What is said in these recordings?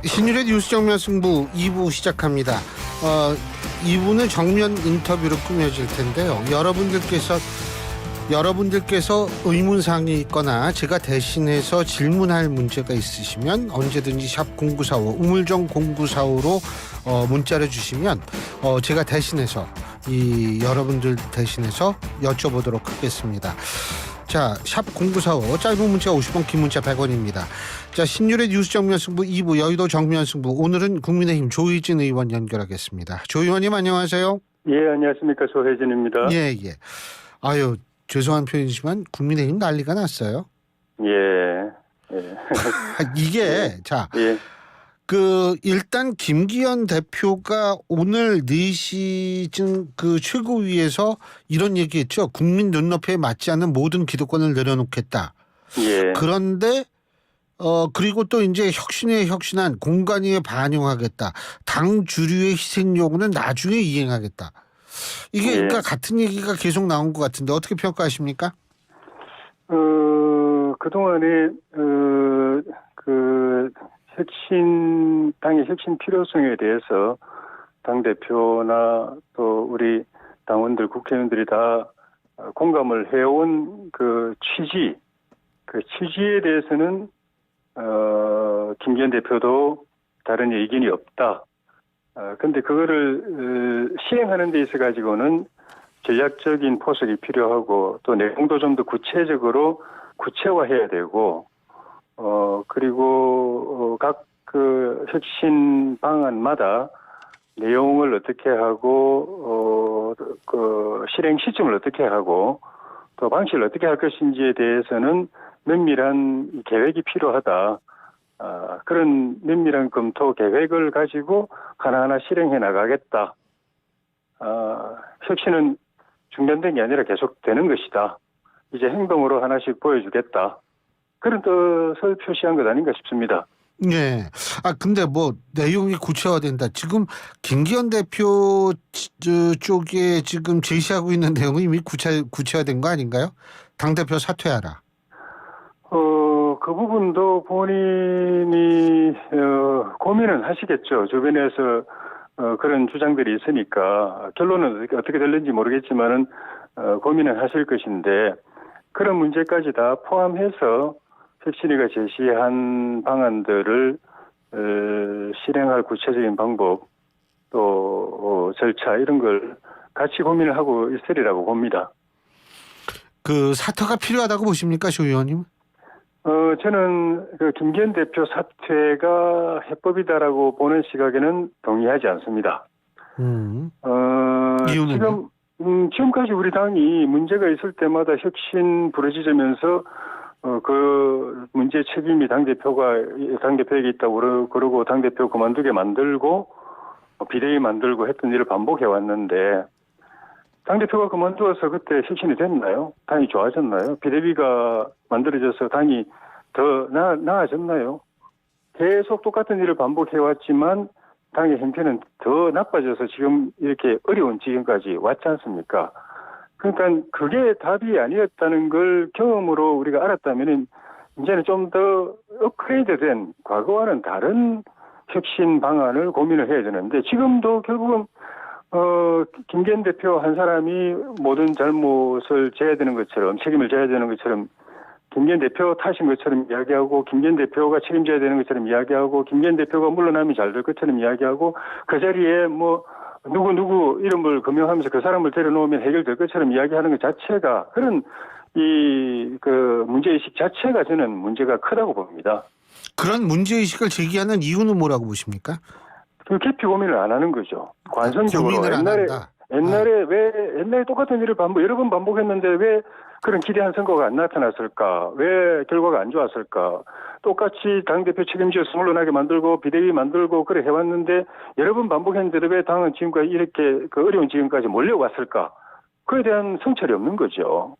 신율의 뉴스 정면 승부 2부 시작합니다. 2부는 정면 인터뷰로 꾸며질 텐데요. 여러분들께서 의문사항이 있거나 제가 대신해서 질문할 문제가 있으시면 언제든지 샵 0945 우물정 0945로 문자를 주시면 제가 대신해서 여러분들 대신해서 여쭤보도록 하겠습니다. 자, 샵 0945 짧은 문자 50원, 긴 문자 100원입니다. 자, 신율의 뉴스 정면 승부 2부 여의도 정면 승부, 오늘은 국민의힘 조희진 의원 연결하겠습니다. 조 의원님 안녕하세요. 예, 안녕하십니까. 조혜진입니다. 예. 아유, 죄송한 표현이지만 국민의힘 난리가 났어요. 예. 이게 자, 예. 일단 김기현 대표가 오늘 4시쯤 최고위에서 이런 얘기했죠. 국민 눈높이에 맞지 않는 모든 기득권을 내려놓겠다. 예. 그런데 그리고 또 이제 혁신에 혁신한 공간위에 반영하겠다. 당 주류의 희생 요구는 나중에 이행하겠다. 이게 그러니까 같은 얘기가 계속 나온 것 같은데 어떻게 평가하십니까? 그동안에 당의 혁신 필요성에 대해서 당대표나 또 우리 당원들, 국회의원들이 다 공감을 해온 그 취지에 대해서는 김기현 대표도 다른 의견이 없다. 근데 그거를 시행하는 데 있어 가지고는 전략적인 포석이 필요하고 또 내용도 좀 더 구체적으로 구체화해야 되고 그리고 각 혁신 방안마다 내용을 어떻게 하고 실행 시점을 어떻게 하고 또 방식을 어떻게 할 것인지에 대해서는 면밀한 계획이 필요하다. 그런 면밀한 검토 계획을 가지고 하나하나 실행해 나가겠다. 혁신은 중단된 게 아니라 계속되는 것이다. 이제 행동으로 하나씩 보여주겠다. 그런 뜻을 표시한 것 아닌가 싶습니다. 네. 근데 내용이 구체화된다. 지금 김기현 대표 쪽에 지금 제시하고 있는 내용은 이미 구체화된 거 아닌가요? 당대표 사퇴하라. 그 부분도 본인이 고민은 하시겠죠. 주변에서 그런 주장들이 있으니까 결론은 어떻게 될는지 모르겠지만은 고민은 하실 것인데 그런 문제까지 다 포함해서 혁신위가 제시한 방안들을 실행할 구체적인 방법 또 절차 이런 걸 같이 고민을 하고 있으리라고 봅니다. 사퇴가 필요하다고 보십니까, 조 의원님? 저는 김기현 대표 사퇴가 해법이다라고 보는 시각에는 동의하지 않습니다. 이유는요? 지금까지 우리 당이 문제가 있을 때마다 혁신 부르짖으면서 그 문제 책임이 당대표에게 있다고 그러고 당대표 그만두게 만들고 비대위 만들고 했던 일을 반복해 왔는데 당대표가 그만두어서 그때 혁신이 됐나요? 당이 좋아졌나요? 비대위가 만들어져서 당이 더 나아졌나요? 계속 똑같은 일을 반복해 왔지만 당의 형편은 더 나빠져서 지금 이렇게 어려운 지경까지 왔지 않습니까? 그러니까 그게 답이 아니었다는 걸 경험으로 우리가 알았다면 이제는 좀 더 업그레이드된 과거와는 다른 혁신 방안을 고민을 해야 되는데 지금도 결국은 김기현 대표 한 사람이 모든 잘못을 져야 되는 것처럼 책임을 져야 되는 것처럼 김기현 대표 탓인 것처럼 이야기하고 김기현 대표가 책임져야 되는 것처럼 이야기하고 김기현 대표가 물러나면 잘 될 것처럼 이야기하고 그 자리에 누구 이름을 금명하면서 그 사람을 데려놓으면 해결될 것처럼 이야기하는 것 자체가 그런 문제의식 자체가 저는 문제가 크다고 봅니다. 그런 문제의식을 제기하는 이유는 뭐라고 보십니까? 깊이 고민을 안 하는 거죠. 관성적으로. 고민을 안 한다. 옛날에 똑같은 일을 여러 번 반복했는데 왜 그런 기대한 선거가 안 나타났을까? 왜 결과가 안 좋았을까? 똑같이 당대표 책임져서 물러나게 만들고 비대위 만들고 그래 해왔는데 여러 번 반복했는데 왜 당은 지금까지 이렇게 어려운 지금까지 몰려왔을까? 그에 대한 성찰이 없는 거죠.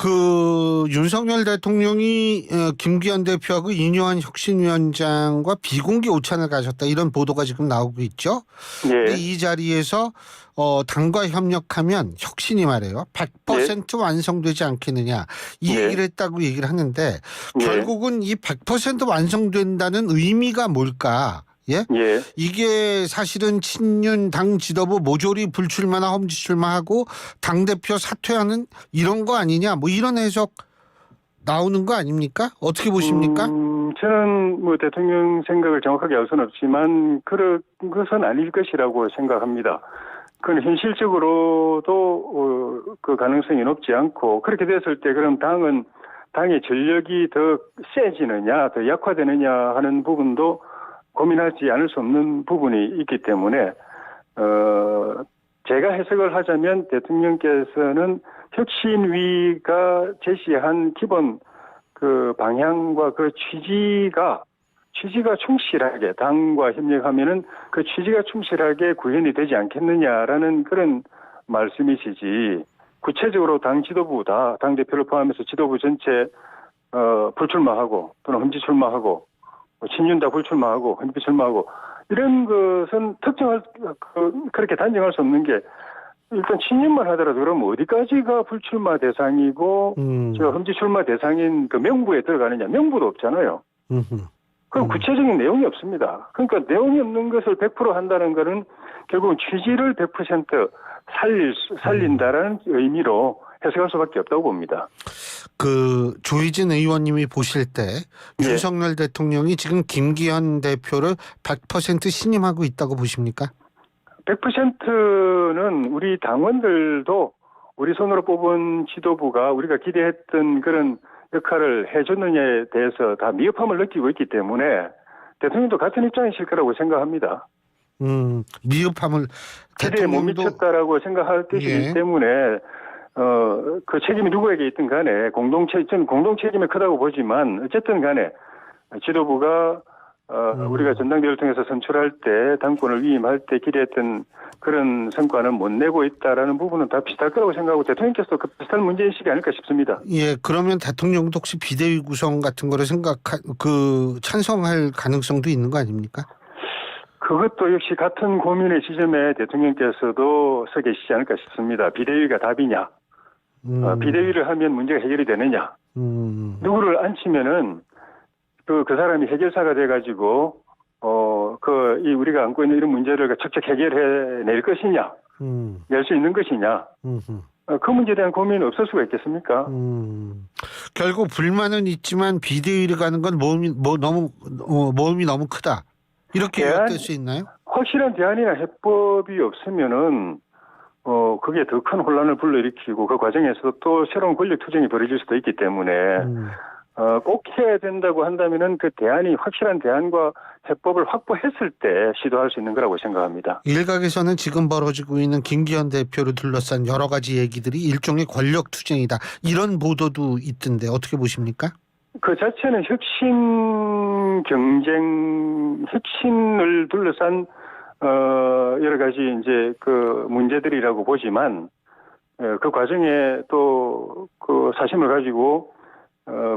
그 윤석열 대통령이 김기현 대표하고 이뇨한 혁신위원장과 비공개 오찬을 가졌다 이런 보도가 지금 나오고 있죠. 근데 예. 이 자리에서 당과 협력하면 혁신이 말이에요. 100% 완성되지 않겠느냐 이 예. 얘기를 했다고 얘기를 하는데 예. 결국은 이 100% 완성된다는 의미가 뭘까? 예? 예. 이게 사실은 친윤 당 지도부 모조리 불출마나 험지출마하고 당대표 사퇴하는 이런 거 아니냐 뭐 이런 해석 나오는 거 아닙니까? 어떻게 보십니까? 저는 뭐 대통령 생각을 정확하게 알 수는 없지만 그런 것은 아닐 것이라고 생각합니다. 그건 현실적으로도 그 가능성이 높지 않고 그렇게 됐을 때 그럼 당의 전력이 더 세지느냐 더 약화되느냐 하는 부분도 고민하지 않을 수 없는 부분이 있기 때문에 제가 해석을 하자면 대통령께서는 혁신위가 제시한 기본 그 방향과 그 취지가 충실하게 당과 협력하면은 그 취지가 충실하게 구현이 되지 않겠느냐라는 그런 말씀이시지 구체적으로 당 지도부다 당 대표를 포함해서 지도부 전체 불출마하고 또는 험지 출마하고 친윤 다 불출마하고 험지 출마하고 이런 것은 그렇게 단정할 수 없는 게 일단 친윤만 하더라도 그럼 어디까지가 불출마 대상이고 저 험지 출마 대상인 그 명부에 들어가느냐 명부도 없잖아요. 그럼 구체적인 내용이 없습니다. 그러니까 내용이 없는 것을 100% 한다는 것은 결국은 취지를 100% 살린다라는 의미로 해석할 수밖에 없다고 봅니다. 그 조희진 의원님이 보실 때 예. 윤석열 대통령이 지금 김기현 대표를 100% 신임하고 있다고 보십니까? 100%는 우리 당원들도 우리 손으로 뽑은 지도부가 우리가 기대했던 그런 역할을 해줬느냐에 대해서 다 미흡함을 느끼고 있기 때문에 대통령도 같은 입장이실 거라고 생각합니다. 미흡함을 기대에 못 미쳤다라고 생각할 것이기 예. 때문에 그 책임이 누구에게 있든 간에 저는 공동 책임이 크다고 보지만 어쨌든 간에 지도부가 우리가 전당대회를 통해서 선출할 때 당권을 위임할 때 기대했던 그런 성과는 못 내고 있다라는 부분은 다 비슷할 거라고 생각하고 대통령께서도 그 비슷한 문제인식이 아닐까 싶습니다. 예, 그러면 대통령도 혹시 비대위 구성 같은 거를 찬성할 가능성도 있는 거 아닙니까? 그것도 역시 같은 고민의 지점에 대통령께서도 서 계시지 않을까 싶습니다. 비대위가 답이냐? 비대위를 하면 문제가 해결이 되느냐? 누구를 앉히면은 그 사람이 해결사가 돼가지고 우리가 안고 있는 이런 문제를 척척 해결해낼 것이냐, 낼 수 있는 것이냐, 그 문제에 대한 고민은 없을 수가 있겠습니까? 결국 불만은 있지만 비대위를 가는 건 모험이 너무 크다. 이렇게 요약될 수 있나요? 확실한 대안이나 해법이 없으면은 그게 더 큰 혼란을 불러일으키고 그 과정에서 또 새로운 권력 투쟁이 벌어질 수도 있기 때문에. 꼭 해야 된다고 한다면은 그 대안이 확실한 대안과 해법을 확보했을 때 시도할 수 있는 거라고 생각합니다. 일각에서는 지금 벌어지고 있는 김기현 대표를 둘러싼 여러 가지 얘기들이 일종의 권력 투쟁이다. 이런 보도도 있던데 어떻게 보십니까? 그 자체는 혁신을 둘러싼 여러 가지 이제 그 문제들이라고 보지만 그 과정에 또 그 사심을 가지고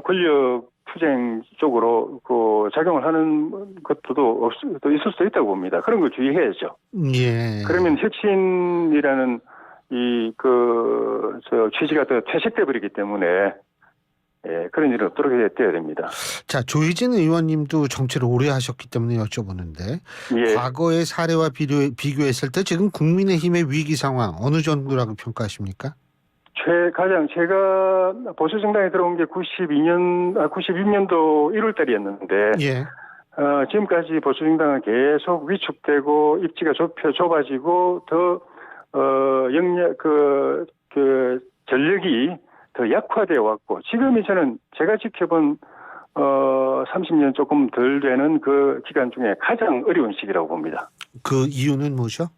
권력 투쟁 쪽으로 그 작용을 하는 것도 또 있을 수도 있다고 봅니다. 그런 걸 주의해야죠. 예. 그러면 혁신이라는 취지가 더 퇴색돼 버리기 때문에 그런 일은 없도록 해야 됩니다. 자, 조희진 의원님도 정치를 오래 하셨기 때문에 여쭤보는데 예. 과거의 사례와 비교했을 때 지금 국민의힘의 위기 상황 어느 정도라고 평가하십니까? 제가 보수 정당에 들어온 게 96년도 1월 달이었는데 예. 지금까지 보수 정당은 계속 위축되고 입지가 좁아지고 더 전력이 더 약화되어 왔고 지금이 제가 지켜본 30년 조금 덜 되는 그 기간 중에 가장 어려운 시기라고 봅니다. 그 이유는 뭐죠?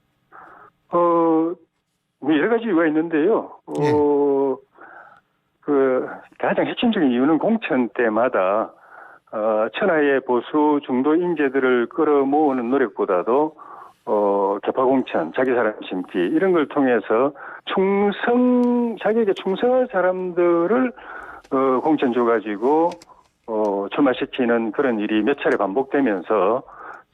여러 가지 이유가 있는데요. 예. 그 가장 핵심적인 이유는 공천 때마다 천하의 보수 중도 인재들을 끌어모으는 노력보다도 개파공천, 자기 사람 심기 이런 걸 통해서 자기에게 충성할 사람들을 공천 줘가지고 출마시키는 그런 일이 몇 차례 반복되면서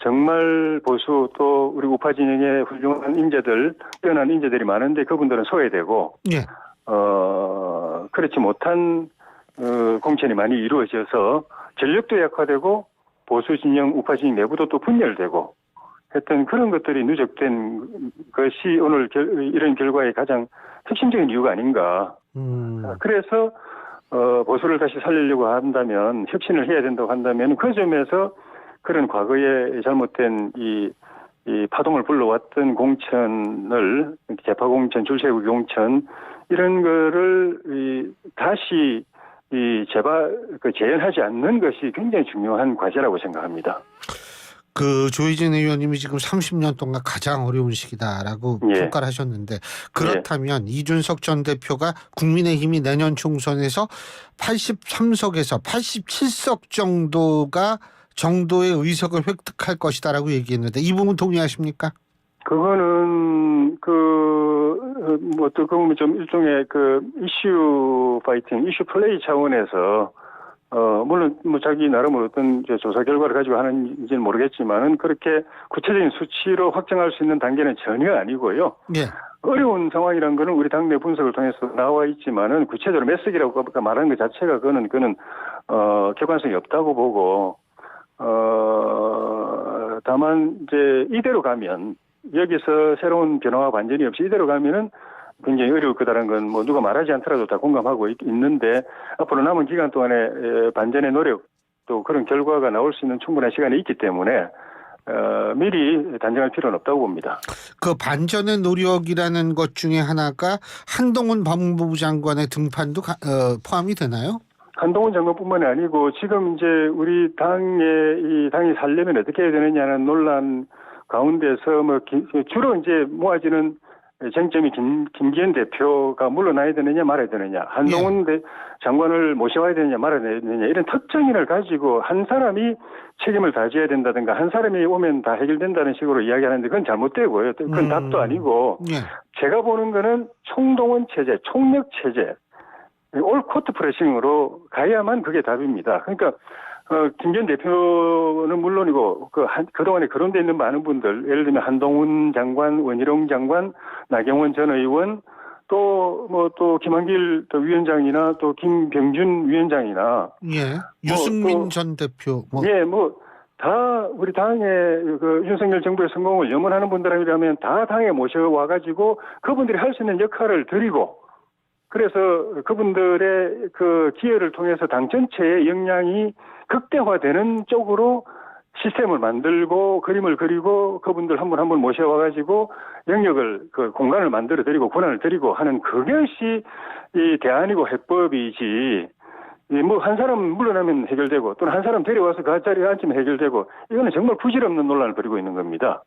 정말 보수 또 우리 우파 진영의 훌륭한 인재들, 뛰어난 인재들이 많은데 그분들은 소외되고 예. 그렇지 못한 공천이 많이 이루어져서 전력도 약화되고 보수 진영, 우파 진영 내부도 또 분열되고 했던 그런 것들이 누적된 것이 오늘 이런 결과의 가장 핵심적인 이유가 아닌가. 그래서 보수를 다시 살리려고 한다면 혁신을 해야 된다고 한다면 그 점에서 그런 과거에 잘못된 이 파동을 불러왔던 공천을 개파공천, 줄세우기 공천 이런 거를 다시 재현하지 않는 것이 굉장히 중요한 과제라고 생각합니다. 조희진 의원님이 지금 30년 동안 가장 어려운 시기다라고 예. 평가를 하셨는데 그렇다면 이준석 전 대표가 국민의힘이 내년 총선에서 83석에서 87석 정도의 의석을 획득할 것이다라고 얘기했는데 이 부분 동의하십니까? 그거는 어떻게 보면 좀 일종의 이슈 파이팅, 이슈 플레이 차원에서 물론 자기 나름으로 어떤 조사 결과를 가지고 하는지는 모르겠지만은 그렇게 구체적인 수치로 확정할 수 있는 단계는 전혀 아니고요. 예. 어려운 상황이란 거는 우리 당내 분석을 통해서 나와 있지만은 구체적으로 몇 석이라고 말하는 것 자체가 그거는 객관성이 없다고 보고 다만 이제 이대로 가면 여기서 새로운 변화와 반전이 없이 이대로 가면은 굉장히 어려울 거다라는 건 누가 말하지 않더라도 다 공감하고 있는데 앞으로 남은 기간 동안에 반전의 노력 또 그런 결과가 나올 수 있는 충분한 시간이 있기 때문에 미리 단정할 필요는 없다고 봅니다. 그 반전의 노력이라는 것 중에 하나가 한동훈 법무부 장관의 등판도 포함이 되나요? 한동훈 장관뿐만이 아니고 지금 이제 우리 당이 살려면 어떻게 해야 되느냐는 논란 가운데서 주로 이제 모아지는 쟁점이 김기현 대표가 물러나야 되느냐 말아야 되느냐, 한동훈 장관을 모셔와야 되느냐 말아야 되느냐 이런 특정인을 가지고 한 사람이 책임을 다져야 된다든가 한 사람이 오면 다 해결된다는 식으로 이야기하는데 그건 잘못되고요. 그건 답도 아니고 제가 보는 거는 총동원 체제, 총력 체제, 올 코트 프레싱으로 가야만 그게 답입니다. 그러니까 김기현 대표는 물론이고 그동안에 거론되어 있는 많은 분들 예를 들면 한동훈 장관, 원희룡 장관, 나경원 전 의원 또 김한길 위원장이나 또 김병준 위원장이나 유승민 전 대표 다 우리 당의 윤석열 정부의 성공을 염원하는 분들이라면 다 당에 모셔와가지고 그분들이 할 수 있는 역할을 드리고 그래서 그분들의 기여를 통해서 당 전체의 역량이 극대화되는 쪽으로 시스템을 만들고 그림을 그리고 그분들 한 분 한 분 모셔와가지고 영역을 공간을 만들어 드리고 권한을 드리고 하는 그것이 이 대안이고 해법이지 한 사람 물러나면 해결되고 또는 한 사람 데려와서 그 자리에 앉으면 해결되고 이거는 정말 부질없는 논란을 벌이고 있는 겁니다.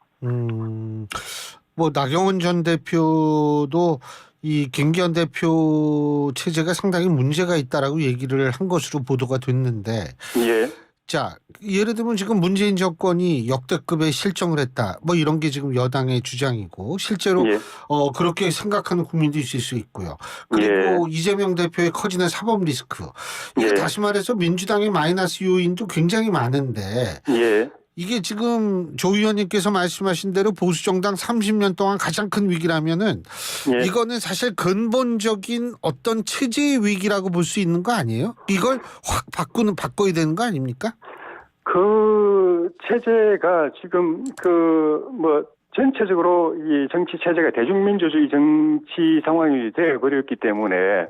나경원 전 대표도 이 김기현 대표 체제가 상당히 문제가 있다라고 얘기를 한 것으로 보도가 됐는데 자, 예를 들면 지금 문재인 정권이 역대급의 실정을 했다. 이런 게 지금 여당의 주장이고 실제로 그렇게 생각하는 국민도 있을 수 있고요. 그리고 이재명 대표의 커지는 사법 리스크. 다시 말해서 민주당의 마이너스 요인도 굉장히 많은데 이게 지금 조 의원님께서 말씀하신 대로 보수정당 30년 동안 가장 큰 위기라면은 이거는 사실 근본적인 어떤 체제의 위기라고 볼 수 있는 거 아니에요? 이걸 확 바꿔야 되는 거 아닙니까? 그 체제가 지금 전체적으로 이 정치 체제가 대중민주주의 정치 상황이 되어버렸기 때문에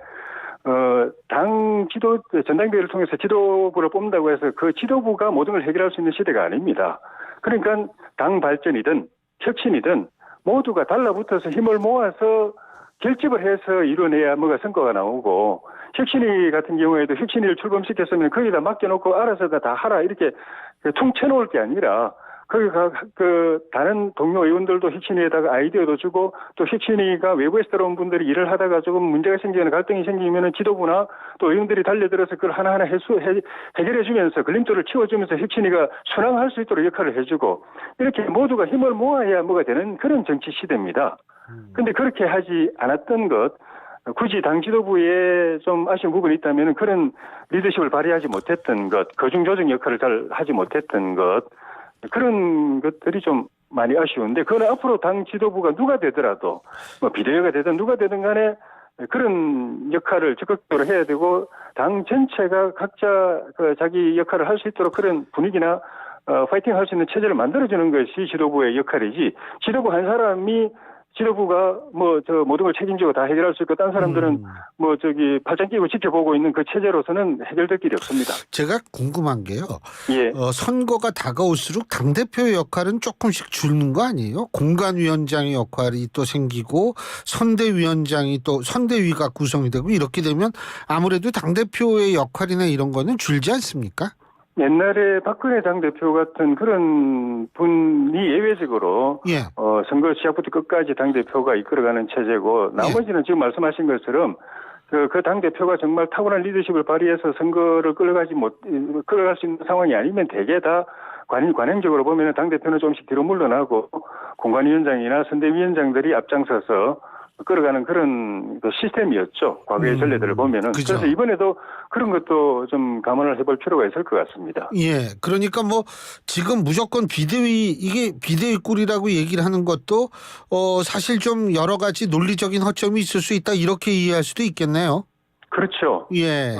당 전당대회를 통해서 지도부를 뽑는다고 해서 그 지도부가 모든 걸 해결할 수 있는 시대가 아닙니다. 그러니까 당 발전이든 혁신이든 모두가 달라붙어서 힘을 모아서 결집을 해서 이뤄내야 성과가 나오고 혁신위 같은 경우에도 혁신위를 출범시켰으면 거기다 맡겨놓고 알아서 다 하라 이렇게 퉁쳐놓을 게 아니라 다른 동료 의원들도 혁신위에다가 아이디어도 주고 또 혁신위가 외부에서 들어온 분들이 일을 하다가 조금 문제가 생기거나 갈등이 생기면은 지도부나 또 의원들이 달려들어서 그걸 하나하나 해결해주면서 걸림돌을 치워주면서 혁신위가 순항할 수 있도록 역할을 해주고 이렇게 모두가 힘을 모아야 뭐가 되는 그런 정치 시대입니다. 근데 그렇게 하지 않았던 것, 굳이 당 지도부에 좀 아쉬운 부분이 있다면 그런 리더십을 발휘하지 못했던 것, 거중조정 역할을 잘 하지 못했던 것, 그런 것들이 좀 많이 아쉬운데 그거는 앞으로 당 지도부가 누가 되더라도 뭐 비대위가 되든 누가 되든 간에 그런 역할을 적극적으로 해야 되고 당 전체가 각자 자기 역할을 할 수 있도록 그런 분위기나 파이팅 할 수 있는 체제를 만들어주는 것이 지도부의 역할이지 지도부 한 사람이 지도부가 모든 걸 책임지고 다 해결할 수 있고 딴 사람들은 팔짱 끼고 지켜보고 있는 그 체제로서는 해결될 길이 없습니다. 제가 궁금한 게요. 예. 선거가 다가올수록 당대표의 역할은 조금씩 줄는 거 아니에요? 공간위원장의 역할이 또 생기고 선대위가 구성이 되고 이렇게 되면 아무래도 당대표의 역할이나 이런 거는 줄지 않습니까? 옛날에 박근혜 당대표 같은 그런 분이 예외적으로 예. 선거 시작부터 끝까지 당대표가 이끌어가는 체제고 나머지는 지금 말씀하신 것처럼 그 당대표가 정말 탁월한 리더십을 발휘해서 선거를 끌어갈 수 있는 상황이 아니면 대개 다 관행적으로 보면 당대표는 조금씩 뒤로 물러나고 공관위원장이나 선대위원장들이 앞장서서 끌어가는 그런 시스템이었죠. 과거의 전례들을 보면은. 그죠. 그래서 이번에도 그런 것도 좀 감안을 해볼 필요가 있을 것 같습니다. 예. 그러니까 지금 무조건 이게 비대위 꿀이라고 얘기를 하는 것도 사실 좀 여러 가지 논리적인 허점이 있을 수 있다 이렇게 이해할 수도 있겠네요. 그렇죠. 예.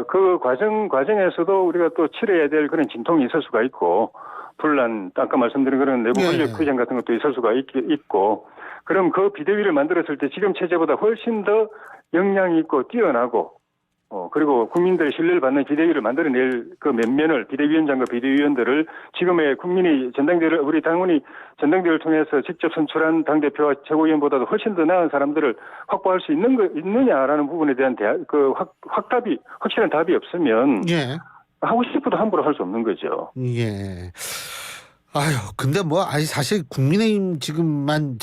그 과정에서도 우리가 또 치러야 될 그런 진통이 있을 수가 있고 분란, 아까 말씀드린 그런 내부 권력 투쟁 같은 것도 있을 수가 있고 그럼 그 비대위를 만들었을 때 지금 체제보다 훨씬 더 역량이 있고 뛰어나고 그리고 국민들의 신뢰를 받는 비대위를 만들어낼 그 면면을 비대위원장과 비대위원들을 지금의 국민이 우리 당원이 전당대회를 통해서 직접 선출한 당대표와 최고위원보다도 훨씬 더 나은 사람들을 확보할 수 있느냐라는 부분에 대한 확실한 답이 없으면 예. 하고 싶어도 함부로 할 수 없는 거죠. 예. 근데 사실 국민의힘 지금만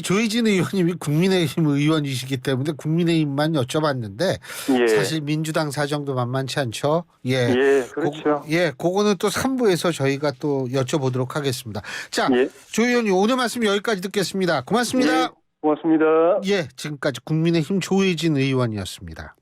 조혜진 의원님이 국민의힘 의원이시기 때문에 국민의힘만 여쭤봤는데 예. 사실 민주당 사정도 만만치 않죠. 예. 예, 그렇죠. 그거는 또 3부에서 저희가 또 여쭤보도록 하겠습니다. 자, 예. 조 의원님 오늘 말씀 여기까지 듣겠습니다. 고맙습니다. 예, 고맙습니다. 예, 지금까지 국민의힘 조혜진 의원이었습니다.